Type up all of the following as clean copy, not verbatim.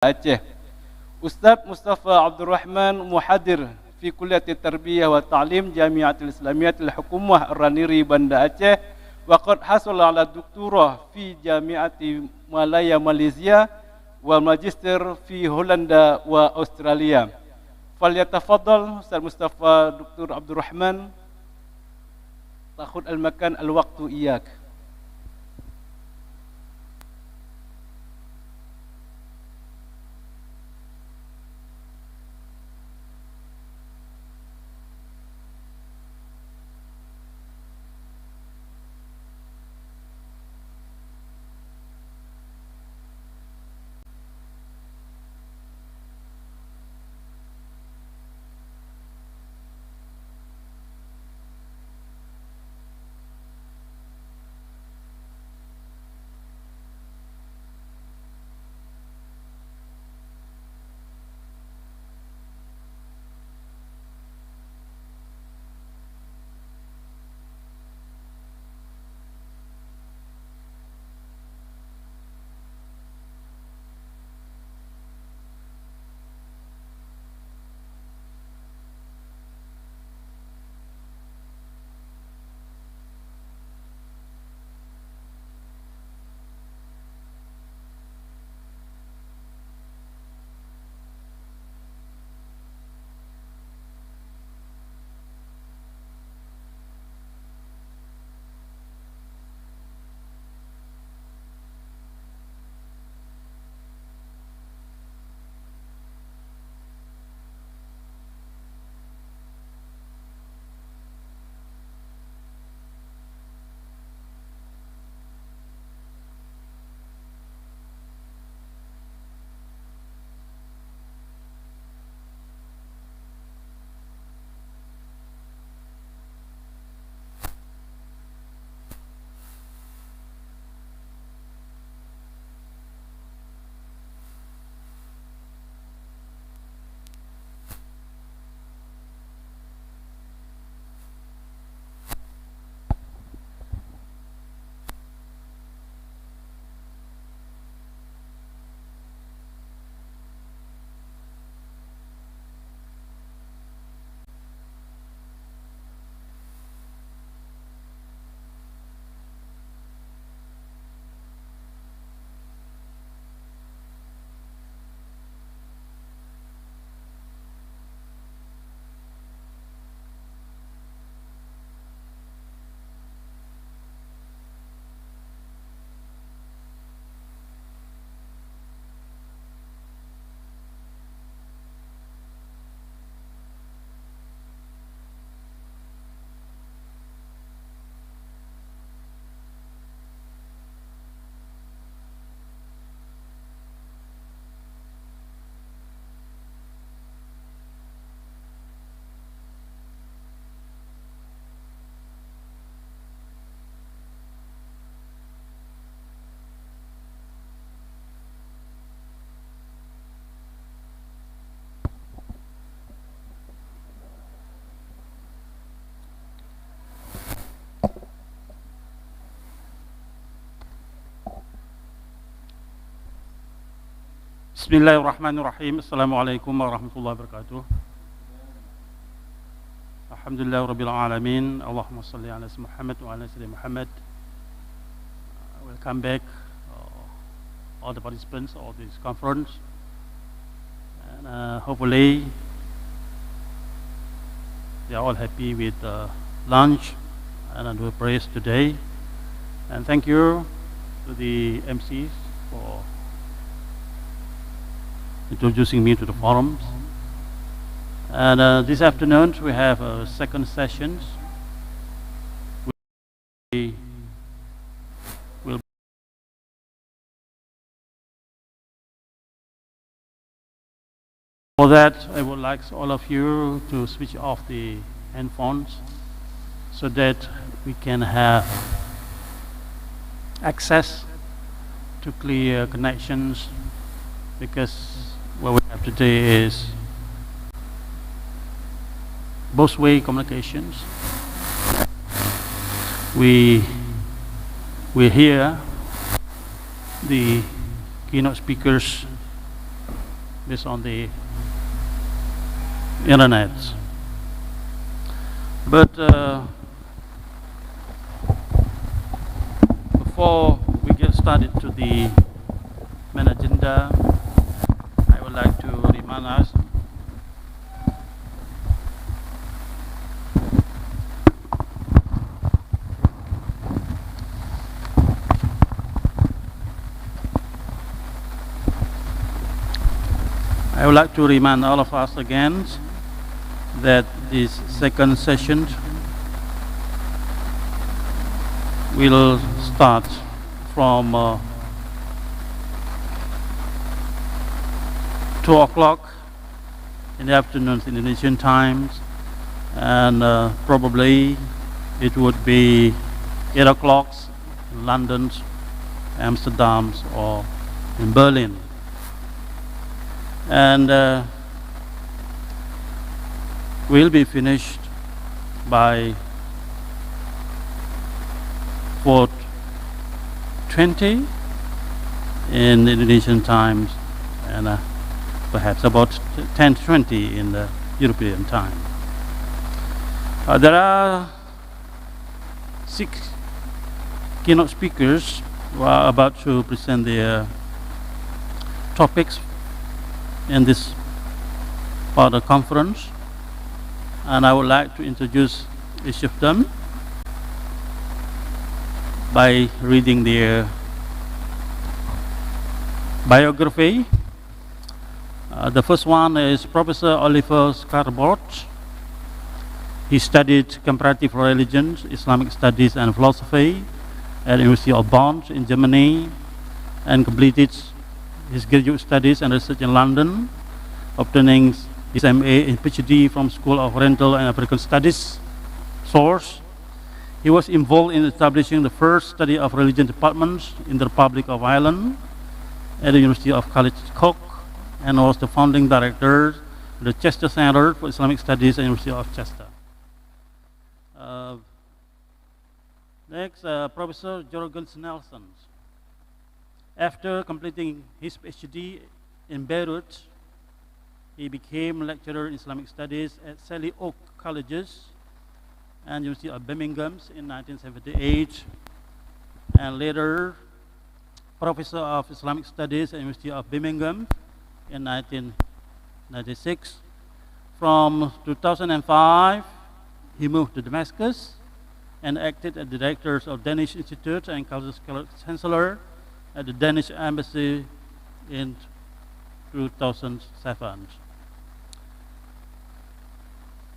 Aceh. Ustaz Mustafa Abdul Rahman muhadir fi Kulliyat Tarbiyah wa Ta'lim Jamiatul Islamiyatul Hukumah Ar-Raniry Banda Aceh wa qad hasala ala doktorah fi Jamiati Malaya Malaysia wa magister fi Holanda wa Australia. Falyatafaddal Ustaz Mustafa Dr. Abdul Rahman takhud al-makan al-waqtu iyak. Bismillahirrahmanirrahim. Assalamualaikum warahmatullahi wabarakatuh. Alhamdulillah rabbil alamin. Allahumma salli ala Muhammad wa ala sayyidina Muhammad. Welcome back all the participants of this conference. And hopefully they are all happy with lunch and the prayers today. And thank you to the MCs for introducing me to the forums. And this afternoon we have a second session. We will for that I would like all of you to switch off the handphones so that we can have access to clear connections, because what we have today is both-way communications. We hear the keynote speakers based on the internet. But before we get started to the main agenda, I would like to remind us all of us again that this second session will start from 2 o'clock in the afternoon Indonesian times, and probably it would be 8 o'clock in London, Amsterdam, or in Berlin. And we'll be finished by 4:20 in Indonesian times, and perhaps about 10:20 in the European time. There are 6 keynote speakers who are about to present their topics in this part of the conference, and I would like to introduce each of them by reading their biography. The first one is Professor Oliver Scarborough. He studied comparative religions, Islamic studies and philosophy at the University of Bonn in Germany, and completed his graduate studies and research in London, obtaining his MA and PhD from School of Oriental and African Studies, SOURCE. He was involved in establishing the first study of religion departments in the Republic of Ireland at the University of College Cork, and was the founding director of the Chester Center for Islamic Studies at the University of Chester. Next, Professor Jürgen Nelson. After completing his PhD in Beirut, he became lecturer in Islamic Studies at Sally Oak Colleges and University of Birmingham in 1978, and later Professor of Islamic Studies at University of Birmingham in 1996. From 2005, he moved to Damascus and acted as director of Danish Institute and Cultural Chancellor at the Danish Embassy in 2007.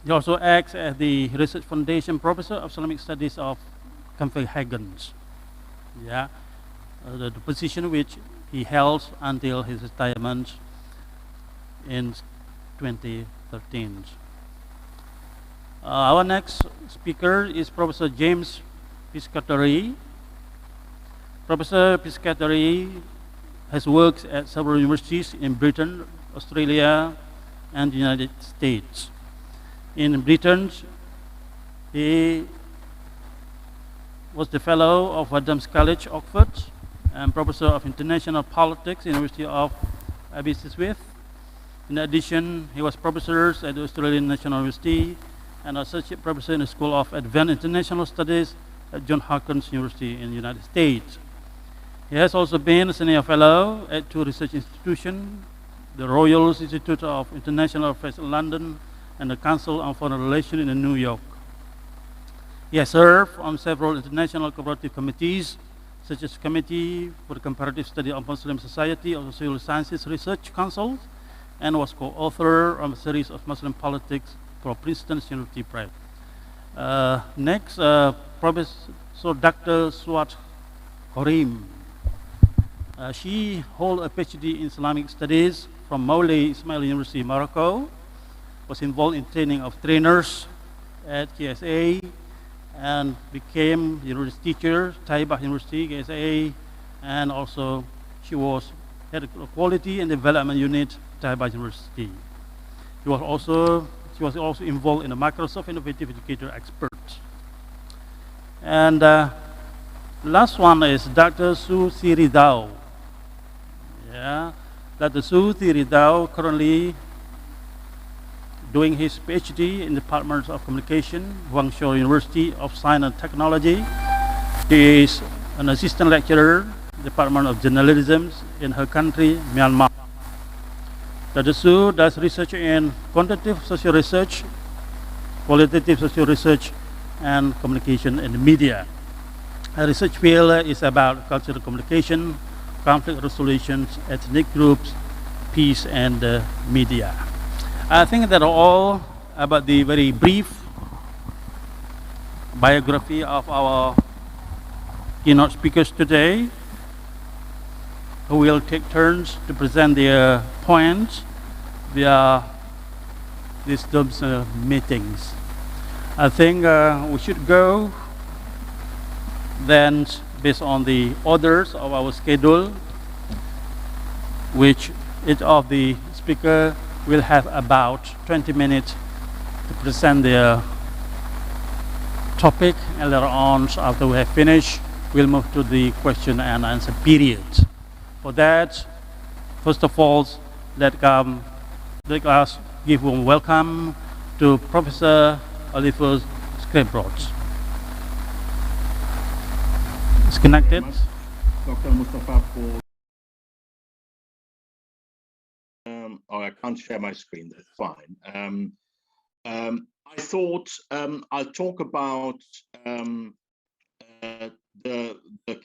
He also acts as the Research Foundation Professor of Islamic Studies of Copenhagen. Yeah, the position which he held until his retirement in 2013. Our next speaker is Professor James Piscatory. Professor Piscatory has worked at several universities in Britain, Australia, and the United States. In Britain, he was the Fellow of Adams College, Oxford, and Professor of International Politics, University of Aberystwyth. In addition, he was Professor at the Australian National University and Associate Professor in the School of Advanced International Studies at Johns Hopkins University in the United States. He has also been a Senior Fellow at 2 research institutions, the Royal Institute of International Affairs in London and the Council on Foreign Relations in New York. He has served on several international cooperative committees, such as Committee for the Comparative Study of Muslim Society of the Civil Sciences Research Council, and was co-author of a series of Muslim politics for Princeton University Press. Next, Professor Dr. Suat Karim. She holds a PhD in Islamic Studies from Moulay Ismail University, Morocco, was involved in training of trainers at KSA, and became university teacher, Taibah University, KSA, and also she was head of quality and development unit, Taibah University. She was also involved in the Microsoft Innovative Educator Expert. And last one is Dr. Su Siridao. Yeah, Dr. Su Tiridao, currently doing his PhD in the Department of Communication, Guangzhou University of Science and Technology. He is an assistant lecturer, Department of Journalism in her country, Myanmar. Dr. Su does research in quantitative social research, qualitative social research, and communication in the media. Her research field is about cultural communication, conflict resolutions, ethnic groups, peace, and media. I think that all about the very brief biography of our keynote speakers today, who will take turns to present their points via these meetings. I think we should go then based on the orders of our schedule, which each of the speaker will have about 20 minutes to present their topic, and later on, after we have finished, we'll move to the question and answer period. For that, first of all, let us give a welcome to Professor Oliver Scarborough. It's connected. Dr. Mustafa, for I can't share my screen, that's fine. I thought I'll talk about the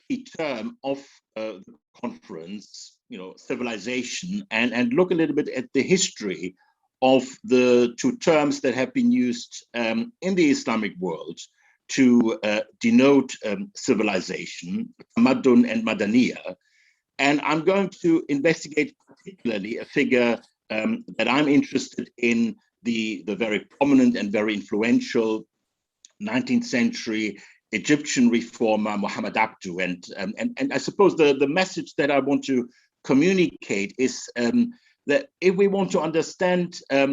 key term of the conference, civilization, and look a little bit at the history of the two terms that have been used in the Islamic world to denote civilization, Tamaddun and Madaniyah. And I'm going to investigate particularly a figure that I'm interested in, the very prominent and very influential 19th century Egyptian reformer Muhammad Abduh. And I suppose the message that I want to communicate is that if we want to understand a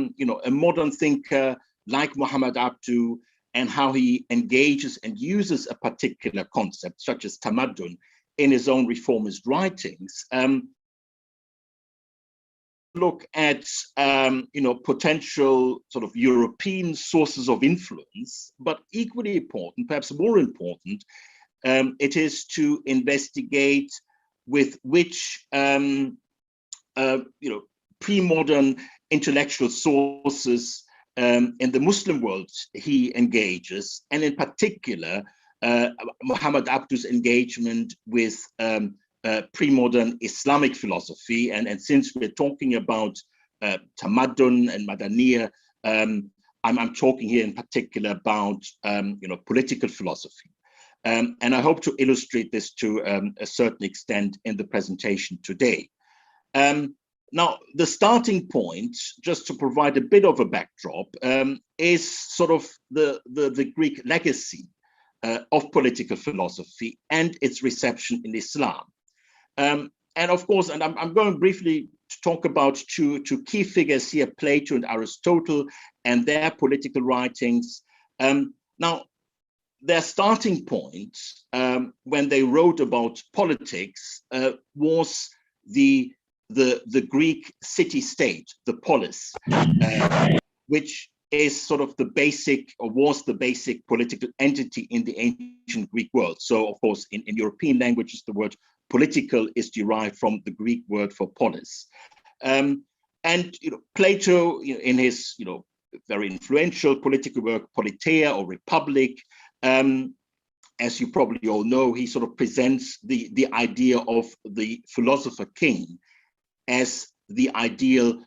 modern thinker like Muhammad Abduh and how he engages and uses a particular concept such as Tamaddun in his own reformist writings, look at potential sort of European sources of influence, but equally important, perhaps more important, it is to investigate with which pre-modern intellectual sources in the Muslim world he engages, and in particular Muhammad Abduh's engagement with pre-modern Islamic philosophy. And since we're talking about Tamaddun and Madaniyah, I'm talking here in particular about political philosophy. And I hope to illustrate this to a certain extent in the presentation today. Now, the starting point, just to provide a bit of a backdrop, is sort of the Greek legacy of political philosophy and its reception in Islam. And of course, and I'm going briefly to talk about two key figures here, Plato and Aristotle, and their political writings. Now, their starting point when they wrote about politics was the Greek city-state, the polis, which is sort of the basic, or was the basic political entity in the ancient Greek world. So, of course, in European languages, the word political is derived from the Greek word for polis. And Plato, in his very influential political work, Politeia or Republic, as you probably all know, he sort of presents the idea of the philosopher king as the ideal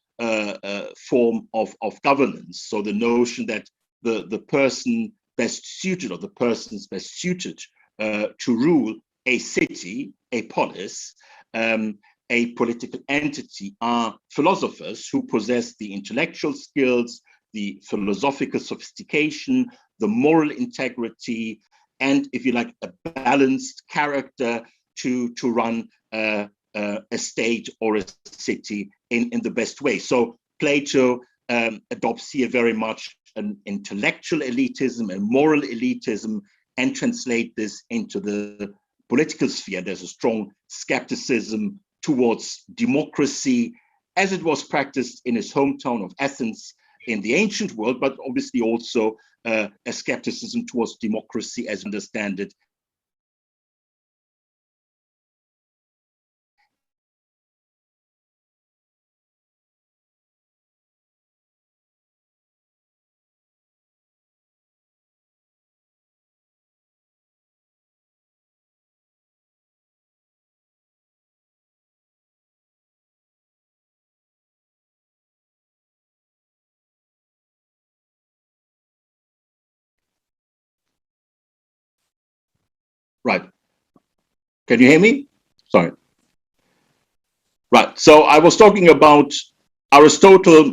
form of governance. So the notion that the person best suited, or the persons best suited to rule a city, a polis, a political entity, are philosophers who possess the intellectual skills, the philosophical sophistication, the moral integrity, and, if you like, a balanced character to run a state or a city in the best way. So Plato adopts here very much an intellectual elitism and moral elitism, and translate this into the political sphere. There's a strong skepticism towards democracy as it was practiced in his hometown of Athens in the ancient world, but obviously also a skepticism towards democracy as we understand it. Right. Can you hear me? Sorry. Right. So I was talking about Aristotle,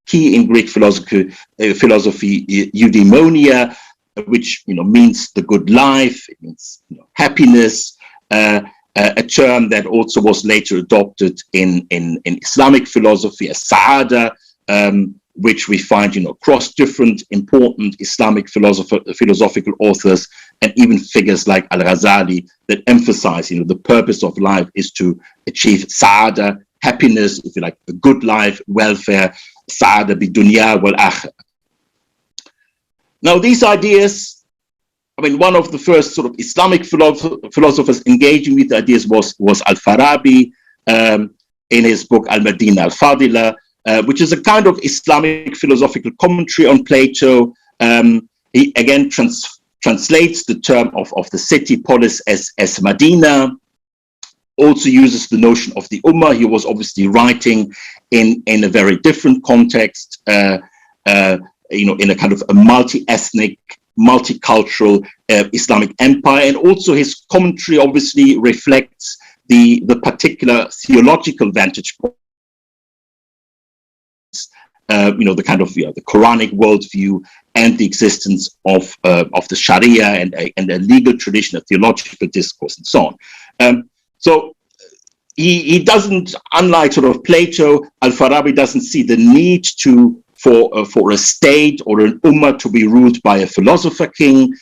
key in Greek philosophy, eudaimonia, which means the good life. It means happiness. A term that also was later adopted in Islamic philosophy as sa'ada, which we find across different important Islamic philosophical authors, and even figures like Al-Ghazali that emphasize the purpose of life is to achieve sa'ada, happiness, if you like, a good life, welfare, sa'ada bi dunya wal akhirah. Now these ideas, one of the first sort of Islamic philosophers engaging with ideas was Al-Farabi in his book Al-Madina Al-Fadila, which is a kind of Islamic philosophical commentary on Plato. He again translates the term of the city polis as Medina, also uses the notion of the Ummah. He was obviously writing in a very different context, in a kind of a multi-ethnic, multicultural Islamic empire, and also his commentary obviously reflects the particular theological vantage point. The kind of the Quranic worldview and the existence of the Sharia and a legal tradition, a theological discourse, and so on. So he doesn't, unlike sort of Plato, Al-Farabi doesn't see the need for a state or an ummah to be ruled by a philosopher king.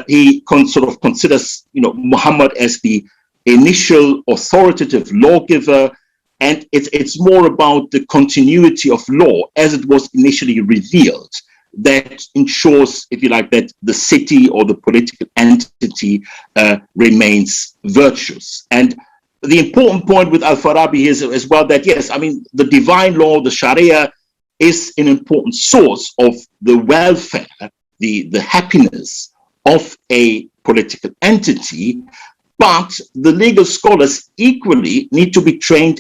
He sort of considers Muhammad as the initial authoritative lawgiver, and it's more about the continuity of law as it was initially revealed that ensures, if you like, that the city or the political entity remains virtuous. And the important point with Al-Farabi is as well that, yes, the divine law, the Sharia, is an important source of the welfare, the happiness of a political entity, but the legal scholars equally need to be trained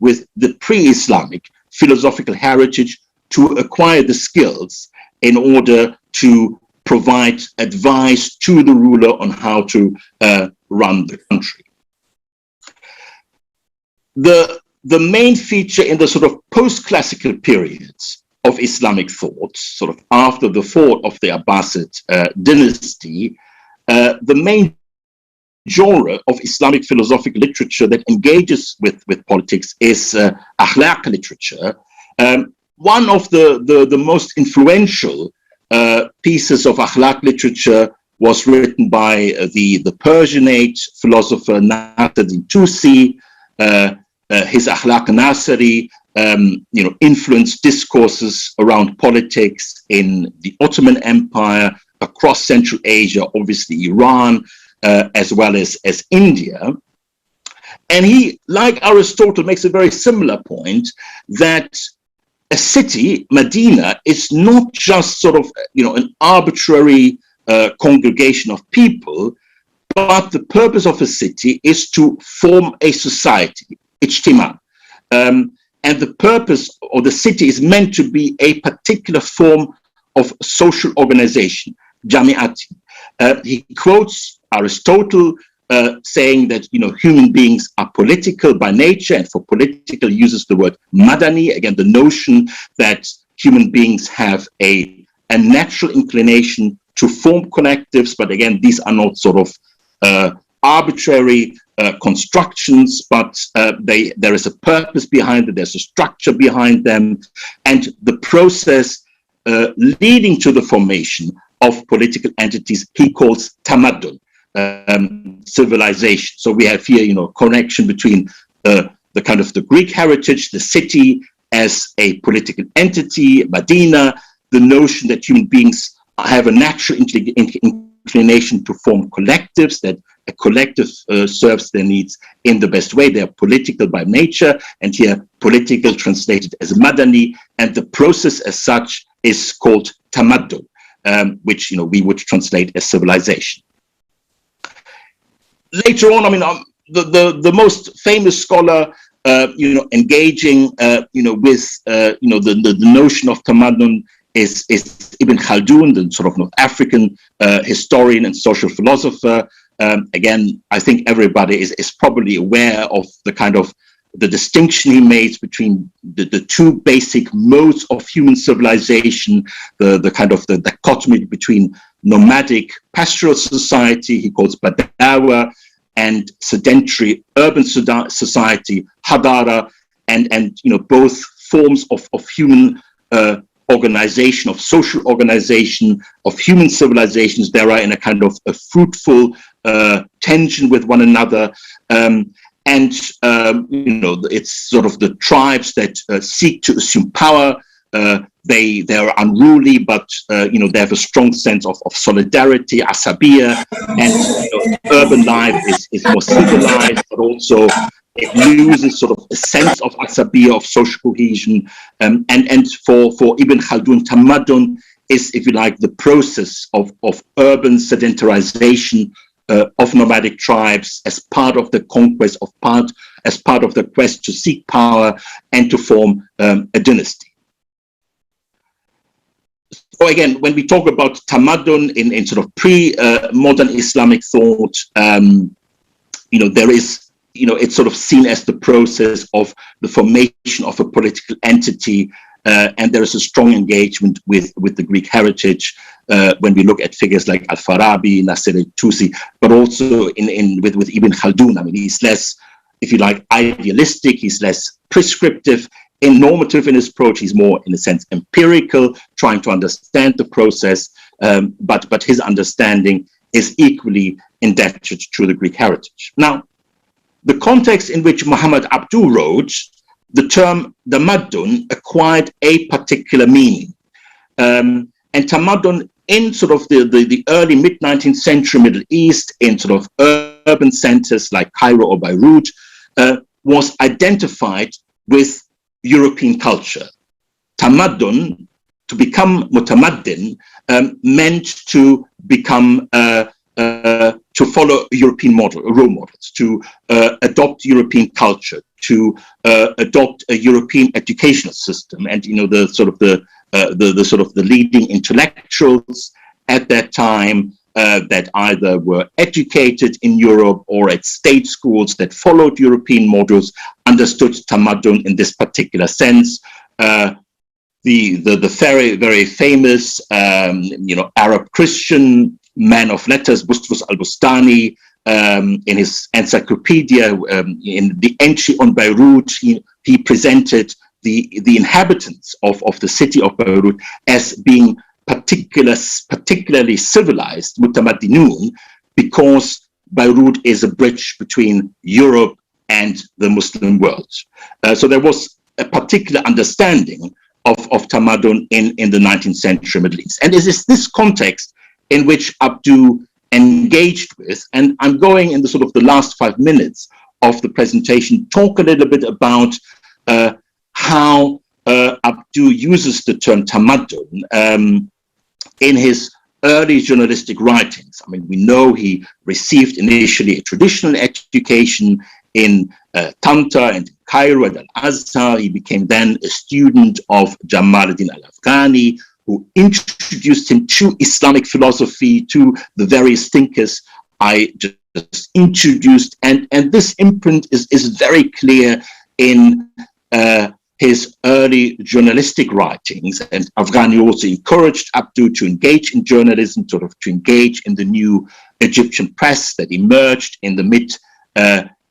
with the pre-Islamic philosophical heritage to acquire the skills in order to provide advice to the ruler on how to run the country. The main feature in the sort of post-classical periods of Islamic thought, sort of after the fall of the Abbasid dynasty, the main genre of Islamic philosophical literature that engages with politics is akhlaq literature. One of the most influential pieces of akhlaq literature was written by the Persianate philosopher Nasruddin Tusi. His Akhlaq Nasri influenced discourses around politics in the Ottoman Empire, across Central Asia, obviously Iran, as well as India. And he, like Aristotle, makes a very similar point that a city, Medina, is not just sort of an arbitrary congregation of people, but the purpose of a city is to form a society, ijtima. And the purpose of the city is meant to be a particular form of social organization, jami'ati. He quotes Aristotle saying that human beings are political by nature, and for political uses the word madani, again the notion that human beings have a natural inclination to form collectives, but again these are not sort of arbitrary constructions, but there is a purpose behind it, there's a structure behind them, and the process leading to the formation of political entities he calls tamaddun. civilization. So we have here, connection between the kind of the Greek heritage, the city as a political entity, Medina, the notion that human beings have a natural inclination to form collectives, that a collective serves their needs in the best way. They are political by nature, and here political translated as madani, and the process as such is called tamaddun, which we would translate as civilization. Later on, the most famous scholar, engaging, with, the notion of tamaddun is Ibn Khaldun, the sort of North African historian and social philosopher. Again, I think everybody is probably aware of the distinction he makes between the two basic modes of human civilization, the kind of the dichotomy between nomadic pastoral society, he calls Badawa, and sedentary urban society, Hadara, and both forms of human organization, of social organization, of human civilizations. There are in a kind of a fruitful tension with one another. It's sort of the tribes that seek to assume power. They are unruly, but they have a strong sense of solidarity, asabiya, and urban life is more civilized, but also it loses sort of a sense of asabiya, of social cohesion. And for Ibn Khaldun, tamaddun is, if you like, the process of urban sedentarization of nomadic tribes as part of the conquest as part of the quest to seek power and to form a dynasty. So again, when we talk about tamaddun in sort of pre-modern Islamic thought, there is, it's sort of seen as the process of the formation of a political entity, and there is a strong engagement with the Greek heritage when we look at figures like Al-Farabi, Nasir al-Tusi, but also with Ibn Khaldun. He's less, if you like, idealistic, he's less prescriptive, normative in his approach. He's more, in a sense, empirical, trying to understand the process, but his understanding is equally indebted to the Greek heritage. Now, the context in which Muhammad Abduh wrote, the term tamaddun acquired a particular meaning. And tamaddun in sort of the early mid-19th century Middle East, in sort of urban centers like Cairo or Beirut, was identified with European culture. Tamaddun, to become mutamaddin, meant to become to follow European role models, to adopt European culture, to adopt a European educational system, and the leading intellectuals at that time that either were educated in Europe or at state schools that followed European models understood tamaddun in this particular sense. The very, very famous Arab Christian man of letters, Bustos al-Bustani, in his encyclopedia, in the entry on Beirut, he presented the inhabitants of the city of Beirut as being particularly civilized, mutamaddinun, because Beirut is a bridge between Europe and the Muslim world. So there was a particular understanding of tamaddun in the 19th century Middle East. And it is this context in which Abduh engaged with, and I'm going in the sort of the last 5 minutes of the presentation, talk a little bit about how Abduh uses the term tamaddun in his early journalistic writings. We know he received initially a traditional education in Tanta and Cairo and Al-Azhar. He became then a student of Jamaluddin al-Afghani, who introduced him to Islamic philosophy, to the various thinkers I just introduced. And this imprint is very clear in his early journalistic writings. And Afghani also encouraged Abduh to engage in journalism, sort of to engage in the new Egyptian press that emerged in the mid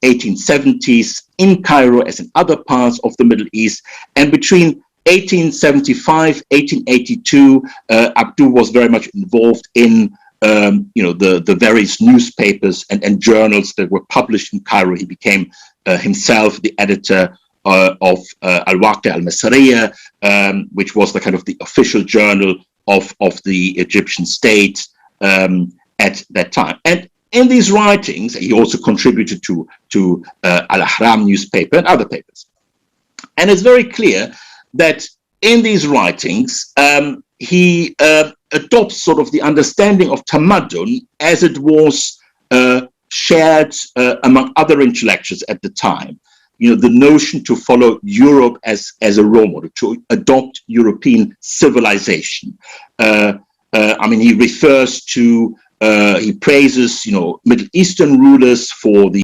1870s in Cairo as in other parts of the Middle East. And between 1875, 1882, Abduh was very much involved in the various newspapers and journals that were published in Cairo. He became himself the editor of Al-Waqi al-Masriya, which was the kind of the official journal of the Egyptian state at that time. And in these writings, he also contributed to Al-Ahram newspaper and other papers. And it's very clear that in these writings, he adopts sort of the understanding of Tamaddun as it was shared among other intellectuals at the time. The notion to follow Europe as a role model, to adopt European civilization. He refers to, he praises, Middle Eastern rulers for the